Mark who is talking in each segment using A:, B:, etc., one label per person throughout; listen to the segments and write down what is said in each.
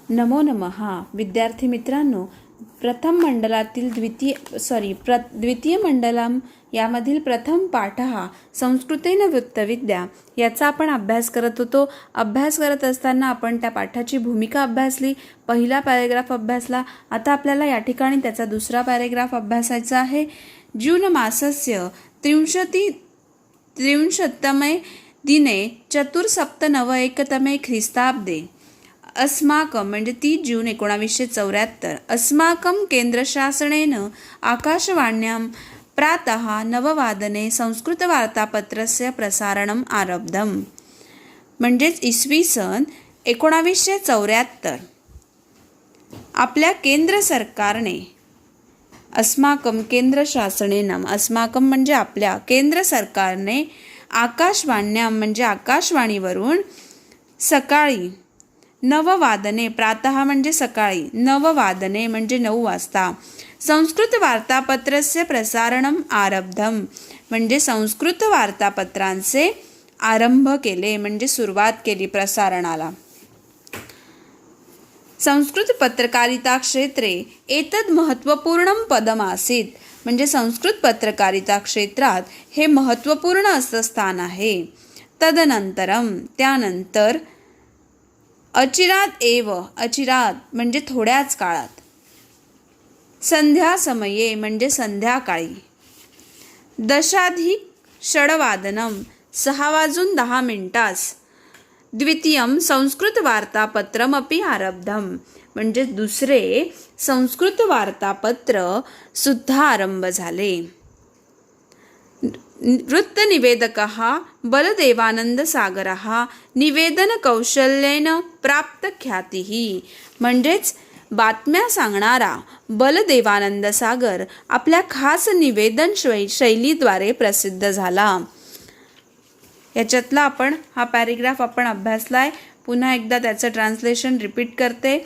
A: नमो नमः. विद्यार्थी मित्रांनो, प्रथम मंडलातील द्वितीय मंडलम यामधील प्रथम पाठ हा संस्कृतेन वृत्तविद्या याचा आपण अभ्यास करत होतो. अभ्यास करत असताना आपण त्या पाठाची भूमिका अभ्यासली, पहिला पॅरेग्राफ अभ्यासला. आता आपल्याला या ठिकाणी त्याचा दुसरा पॅरेग्राफ अभ्यासायचा आहे. जून मासस्य त्रिंशत्तमे दिने चतुर्सप्तनवएकतमे ख्रिस्ताब्दे अस्माकं म्हणजे 30 जून 1974 अस्माकं केंद्रशासनेन आकाशवाण्यां प्रातः 9 संस्कृतवार्तापत्रस्य प्रसारणम् आरब्धम्. म्हणजेच इसवी सन 1974 आपल्या केंद्र सरकारने अस्माकं केंद्रशासनेनं अस्माकं म्हणजे आपल्या केंद्र सरकारने आकाशवाण्यां म्हणजे आकाशवाणीवरून सकाळी 9 प्रातः म्हणजे सकाळी 9 म्हणजे 9 वाजता संस्कृत वार्तापत्रस्य प्रसारणम आरब्धम म्हणजे संस्कृत वार्तापत्रांचे आरंभ केले म्हणजे सुरुवात केली प्रसारणाला. संस्कृत पत्रकारिता क्षेत्रे एतद महत्त्वपूर्णं पदमासीत म्हणजे संस्कृत पत्रकारिता क्षेत्रात हे महत्त्वपूर्ण असं स्थान आहे. तदनंतरम त्यानंतर अचिरात म्हणजे थोड्याच काळात संध्या समये म्हणजे संध्याकाळी 10:06 6:10 द्वितीयं संस्कृत वार्तापत्रमपि आरब्धम म्हणजे दुसरे संस्कृत वार्तापत्र सुद्धा आरंभ झाले. वृत्तनिवेदकः बलदेवानंदसागरः निवेदनकौशल्येन प्राप्तख्यातिः म्हणजेच बातम्या सांगणारा बलदेवानंद सागर आपल्या खास निवेदन शैलीद्वारे प्रसिद्ध झाला. याच्यातला आपण हा पॅरेग्राफ आपण अभ्यासलाय. पुन्हा एकदा त्याचं ट्रान्सलेशन रिपीट करते.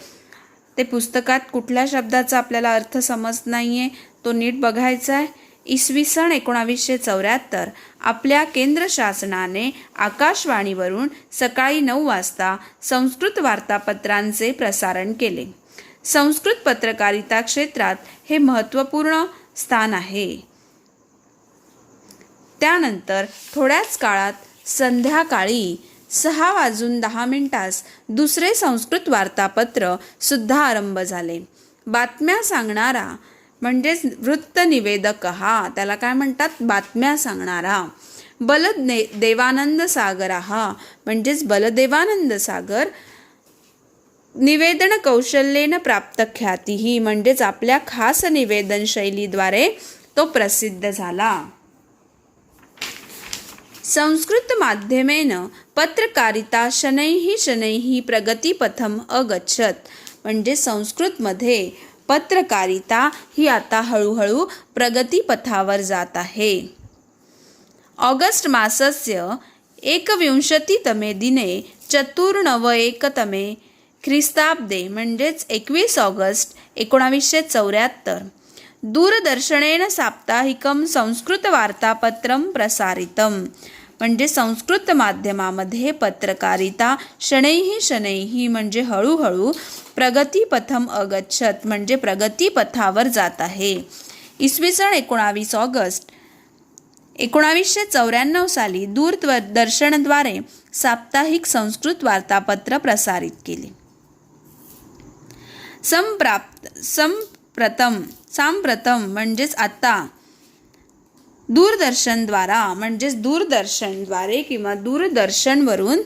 A: ते पुस्तकात कुठल्या शब्दाचा आपल्याला अर्थ समजत नाही आहे तो नीट बघायचा आहे. इसवी सन 1974 आपल्या केंद्र शासनाने आकाशवाणीवरून सकाळी 9 वाजता संस्कृत वार्तापत्रांचे प्रसारण केले. संस्कृत पत्रकारिता क्षेत्रात हे महत्त्वपूर्ण स्थान आहे. त्यानंतर थोड्याच काळात संध्याकाळी 6:10 दुसरे संस्कृत वार्तापत्र सुद्धा आरंभ झाले. बातम्या सांगणारा म्हणजेच वृत्तनिवेदक हा त्याला काय म्हणतात बातम्या सांगणारा. बलदेवानंद सागर हा म्हणजेच बलदेवानंद सागर निवेदन कौशल्येन प्राप्त ख्याती म्हणजेच आपल्या खास निवेदन शैलीद्वारे तो प्रसिद्ध झाला. संस्कृत माध्यमेन पत्रकारिता शनैः प्रगतीपथम अगच्छत म्हणजे संस्कृतमध्ये पत्रकारिता ही आता हळूहळू प्रगतीपथावर जात आहे. ऑगस्ट मासस्य 21 दिने 491 ख्रिस्ताब्दे म्हणजेच 21 ऑगस्ट 1974 दूरदर्शनेन साप्ताहिकं संस्कृत वार्तापत्रं प्रसारितम म्हणजे संस्कृत माध्यमामध्ये पत्रकारिता शनैः म्हणजे हळूहळू प्रगतीपथम अगच्छत म्हणजे प्रगतीपथावर जात आहे. इसवी सन 19 ऑगस्ट 1994 साली दूरदर्शनद्वारे साप्ताहिक संस्कृत वार्तापत्र प्रसारित केले. सांप्रतम म्हणजेच आता दूरदर्शनद्वारे किंवा दूरदर्शनवरून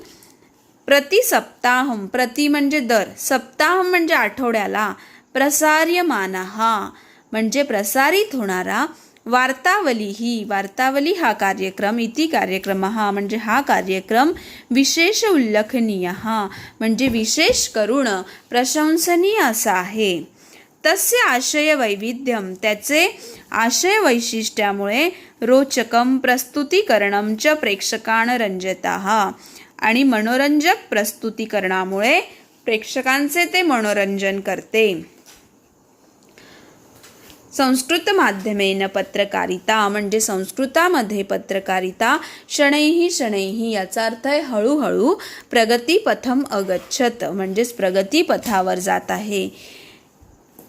A: प्रतिसप्ताहम प्रति म्हणजे दर सप्ताहम म्हणजे आठवड्याला प्रसार्यमानः म्हणजे प्रसारित होणारा वार्तावली हा कार्यक्रम इति कार्यक्रमः म्हणजे हा कार्यक्रम विशेष उल्लेखनीय म्हणजे विशेष करून प्रशंसनीय असा आहे. तस्य आशय वैविध्यम त्याचे आशय वैशिष्ट्यामुळे रोचकम प्रस्तुतीकरणं च प्रेक्षकान् रंजतः आणि मनोरंजक प्रस्तुतीकरणामुळे प्रेक्षकांचे ते मनोरंजन करते. संस्कृत माध्यमेन पत्रकारिता म्हणजे संस्कृतामध्ये पत्रकारिता शनैः शनैः याचा अर्थ आहे हळूहळू प्रगतीपथम अगच्छत म्हणजेच प्रगतीपथावर जात आहे.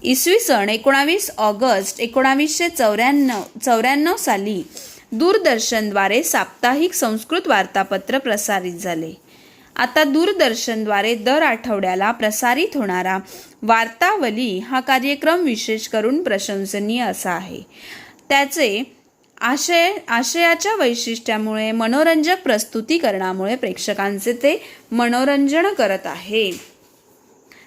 A: इसवी सन 19 ऑगस्ट 1994 साली दूरदर्शनद्वारे साप्ताहिक संस्कृत वार्तापत्र प्रसारित झाले. आता दूरदर्शनद्वारे दर आठवड्याला प्रसारित होणारा वार्तावली हा कार्यक्रम विशेष करून प्रशंसनीय असा आहे. त्याचे आशयाच्या वैशिष्ट्यामुळे मनोरंजक प्रस्तुतीकरणामुळे प्रेक्षकांचे ते मनोरंजन करत आहे.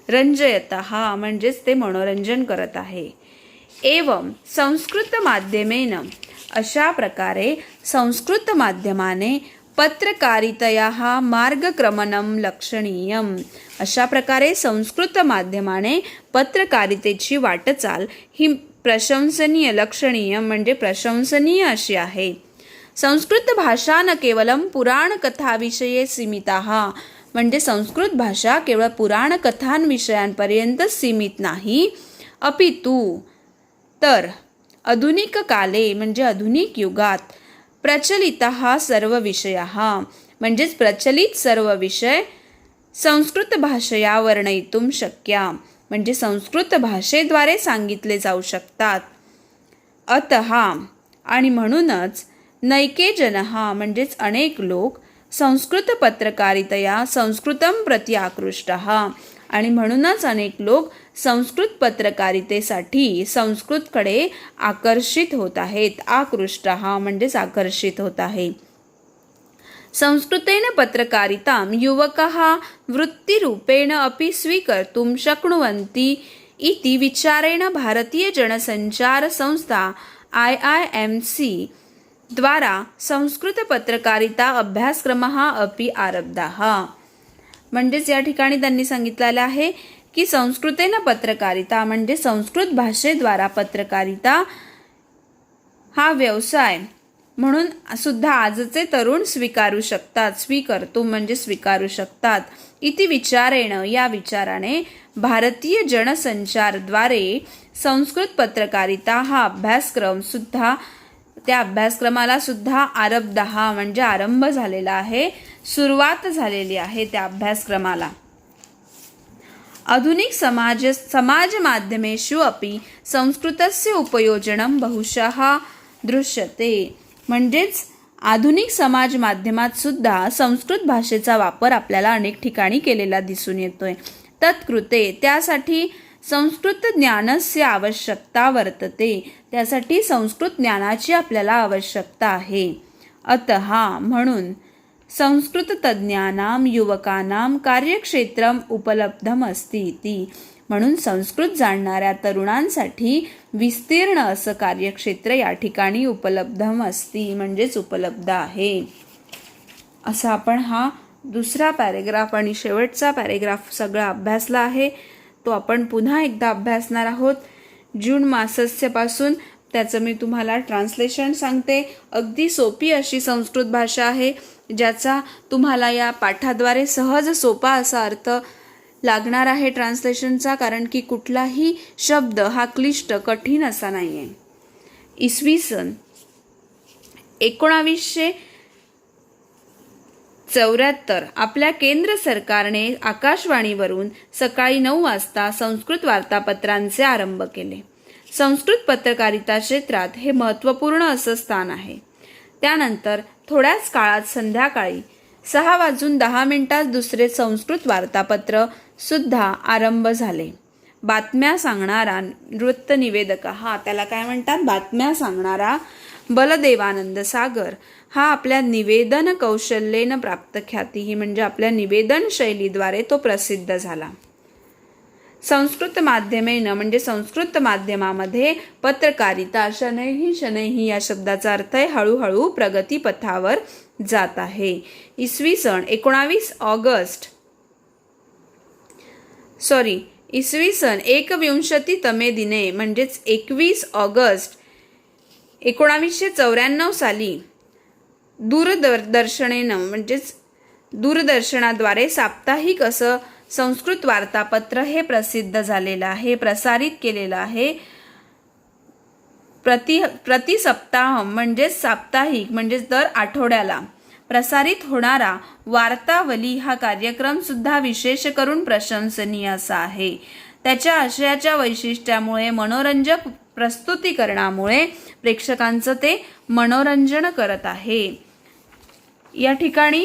A: रंजयतः म्हणजेच ते मनोरंजन करत आहे. एवं संस्कृत माध्यमेन अशा प्रकारे संस्कृत माध्यमाने पत्रकारितयाः मार्गक्रमणं लक्षणीयम्. अशा प्रकारे संस्कृत माध्यमाने पत्रकारितेची वाटचाल ही प्रशंसनीय लक्षणीय म्हणजे प्रशंसनीय अशी आहे. संस्कृत भाषा न केवलं पुराणकथाविषये सीमिताः म्हणजे संस्कृत भाषा केवळ पुराणकथांविषयांपर्यंत सीमित नाही, अपितु तर आधुनिक काले म्हणजे आधुनिक युगात प्रचलितः सर्व विषयाः म्हणजेच प्रचलित सर्व विषय संस्कृत भाषया वर्णयितुं शक्या म्हणजे संस्कृत भाषेद्वारे सांगितले जाऊ शकतात. अतः आणि म्हणूनच नैके जनः म्हणजेच अनेक लोक संस्कृत पत्रकारितया संस्कृतं प्रति आकृष्टः आणि म्हणूनच अनेक लोक संस्कृत पत्रकारितेसाठी संस्कृतकडे आकर्षित होत आहेत. आकृष्टः म्हणजेच आकर्षित होत आहे. संस्कृतेन पत्रकारितां युवकाः वृत्तिरूपेण अपि स्वीकर्तुं शक्नुवन्ति इति विचारेण भारतीय जनसंचार संस्था IIMC द्वारा संस्कृत पत्रकारिता अभ्यासक्रमः अपि आरब्धः. म्हणजेच या ठिकाणी त्यांनी सांगितलेलं आहे की संस्कृतेन पत्रकारिता म्हणजे संस्कृत भाषेद्वारा पत्रकारिता हा व्यवसाय म्हणून सुद्धा आजचे तरुण स्वीकारू शकतात. स्वीकर्तुं म्हणजे स्वीकारू शकतात. इति विचारेण या विचाराने भारतीय जनसंचारद्वारे संस्कृत पत्रकारिता हा अभ्यासक्रम सुद्धा त्या अभ्यासक्रमाला सुद्धा आरब्धः म्हणजे आरंभ झालेला आहे, सुरुवात झालेली आहे त्या अभ्यासक्रमाला. आधुनिक समाज माध्यमेषु अपि संस्कृतस्य उपयोजनं बहुशः दृश्यते म्हणजेच आधुनिक समाज माध्यमात सुद्धा संस्कृत भाषेचा वापर आपल्याला अनेक ठिकाणी केलेला दिसून येतोय. तत्कृते त्यासाठी संस्कृत ज्ञानस्य आवश्यकता वर्तते त्यासाठी संस्कृत ज्ञानाची आपल्याला आवश्यकता आहे. अतः म्हणून संस्कृत तज्ञानां युवकानां कार्यक्षेत्रम उपलब्धम अस्ति इति म्हणून संस्कृत जाणणाऱ्या तरुणांसाठी विस्तीर्ण असं कार्यक्षेत्र या ठिकाणी उपलब्धम अस्ति म्हणजेच उपलब्ध आहे. असा आपण हा दुसरा पॅरेग्राफ आणि शेवटचा पॅरेग्राफ सगळा अभ्यासला आहे. तो आपण पुन्हा एकदा अभ्यासणार आहोत. जून मासस्यपासून त्याचं मी तुम्हाला ट्रान्सलेशन सांगते. अगदी सोपी अशी संस्कृत भाषा आहे ज्याचा तुम्हाला या पाठाद्वारे सहज सोपा असा अर्थ लागणार आहे ट्रान्सलेशनचा, कारण की कुठलाही शब्द हा क्लिष्ट कठीण असा नाही आहे. इसवी सन 1974 आपल्या केंद्र सरकारने आकाशवाणीवरून सकाळी 9 वाजता संस्कृत वार्तापत्रांचे आरंभ केले. संस्कृत पत्रकारिता क्षेत्रात हे महत्त्वपूर्ण असं स्थान आहे. त्यानंतर थोड्याच काळात संध्याकाळी 6:10 दुसरे संस्कृत वार्तापत्र सुद्धा आरंभ झाले. बातम्या सांगणारा वृत्तनिवेदक हा त्याला काय म्हणतात, बातम्या सांगणारा बलदेवानंद सागर हा आपल्या निवेदन कौशल्याने प्राप्त ख्याती ही म्हणजे आपल्या निवेदन शैलीद्वारे तो प्रसिद्ध झाला. संस्कृत माध्यमेन म्हणजे संस्कृत माध्यमामध्ये पत्रकारिता शनैः या शब्दाचा अर्थ आहे हळूहळू प्रगतीपथावर जात आहे. इसवी सन 21तमे दिने म्हणजेच 21 ऑगस्ट 1994 साली दूरदर्शनेनं म्हणजेच दूरदर्शनाद्वारे साप्ताहिक असं संस्कृत वार्तापत्र हे प्रसिद्ध झालेलं आहे, प्रसारित केलेलं आहे. प्रति सप्ताह म्हणजेच साप्ताहिक म्हणजेच दर आठवड्याला प्रसारित होणारा वार्तावली हा कार्यक्रम सुद्धा विशेष करून प्रशंसनीय असा आहे. त्याच्या आशयाच्या वैशिष्ट्यामुळे मनोरंजक प्रस्तुतीकरणामुळे प्रेक्षकांचं ते मनोरंजन करत आहे. या ठिकाणी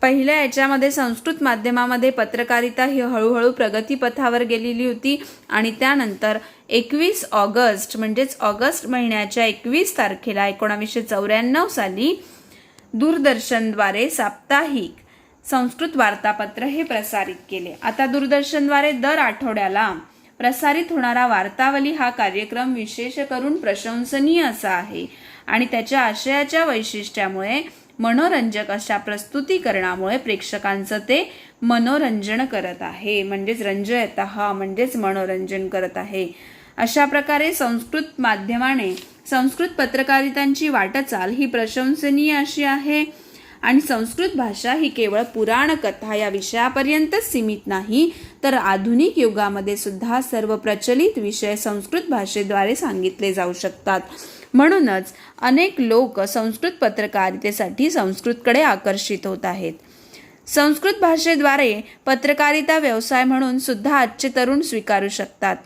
A: पहिल्या याच्यामध्ये संस्कृत माध्यमामध्ये पत्रकारिता ही हळूहळू प्रगतीपथावर गेलेली होती आणि त्यानंतर 21 ऑगस्ट म्हणजेच ऑगस्ट महिन्याच्या 21 तारखेला 1994 साली दूरदर्शनद्वारे साप्ताहिक संस्कृत वार्तापत्र हे प्रसारित केले. आता दूरदर्शनद्वारे दर आठवड्याला प्रसारित होणारा वार्तावली हा कार्यक्रम विशेष करून प्रशंसनीय असा आहे आणि त्याच्या आशयाच्या वैशिष्ट्यामुळे मनोरंजक अशा प्रस्तुतीकरणामुळे प्रेक्षकांचं ते मनोरंजन करत आहे. म्हणजेच रंजयतः म्हणजेच मनोरंजन करत आहे. अशा प्रकारे संस्कृत माध्यमाने संस्कृत पत्रकारितांची वाटचाल ही प्रशंसनीय अशी आहे आणि संस्कृत भाषा ही केवळ पुराण कथा या विषयापर्यंतच सीमित नाही तर आधुनिक युगामध्ये सुद्धा सर्व प्रचलित विषय संस्कृत भाषेद्वारे सांगितले जाऊ शकतात. म्हणूनच अनेक लोक संस्कृत पत्रकारितेसाठी संस्कृतकडे आकर्षित होत आहेत. संस्कृत भाषेद्वारे पत्रकारिता व्यवसाय म्हणून सुद्धा आजचे तरुण स्वीकारू शकतात.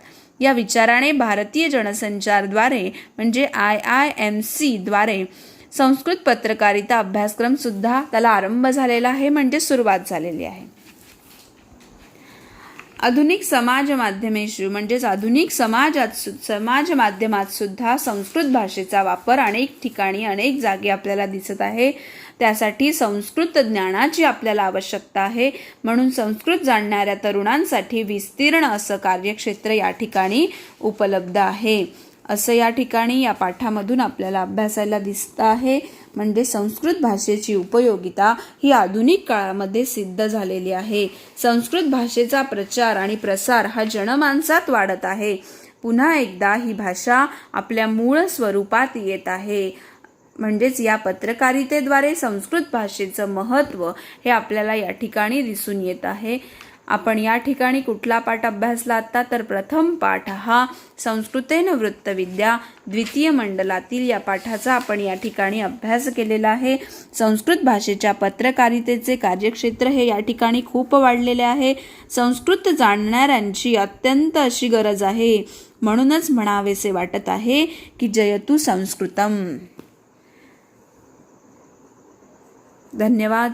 A: या विचाराने भारतीय जनसंचारद्वारे म्हणजे IIMC द्वारे संस्कृत पत्रकारिता अभ्यासक्रम सुद्धा त्याला आरंभ झालेला आहे म्हणजे सुरुवात झालेली आहे. आधुनिक समाज माध्यमेषु म्हणजेच आधुनिक समाज माध्यमात सुद्धा संस्कृत भाषेचा वापर अनेक ठिकाणी अनेक जागी आपल्याला दिसत आहे. त्यासाठी संस्कृत ज्ञानाची आपल्याला आवश्यकता आहे. म्हणून संस्कृत जाणणाऱ्या तरुणांसाठी विस्तीर्ण असं कार्यक्षेत्र या ठिकाणी उपलब्ध आहे असं या ठिकाणी या पाठामधून आपल्याला अभ्यासायला दिसतं आहे. म्हणजे संस्कृत भाषेची उपयोगिता ही आधुनिक काळामध्ये सिद्ध झालेली आहे. संस्कृत भाषेचा प्रचार आणि प्रसार हा जनमानसात वाढत आहे. पुन्हा एकदा ही भाषा आपल्या मूळ स्वरूपात येत आहे. म्हणजेच या पत्रकारितेद्वारे संस्कृत भाषेचं महत्त्व हे आपल्याला या ठिकाणी दिसून येत आहे. आपण या ठिकाणी कुठला पाठ अभ्यासला आता तर प्रथम पाठ हा संस्कृतेन वृत्तविद्या द्वितीय मंडलातील या पाठाचा आपण या ठिकाणी अभ्यास केलेला आहे. संस्कृत भाषेच्या पत्रकारितेचे कार्यक्षेत्र हे या ठिकाणी खूप वाढलेले आहे. संस्कृत जाणणाऱ्यांची अत्यंत अशी गरज आहे. म्हणूनच म्हणावेसे वाटत आहे की जयतु संस्कृतम. धन्यवाद.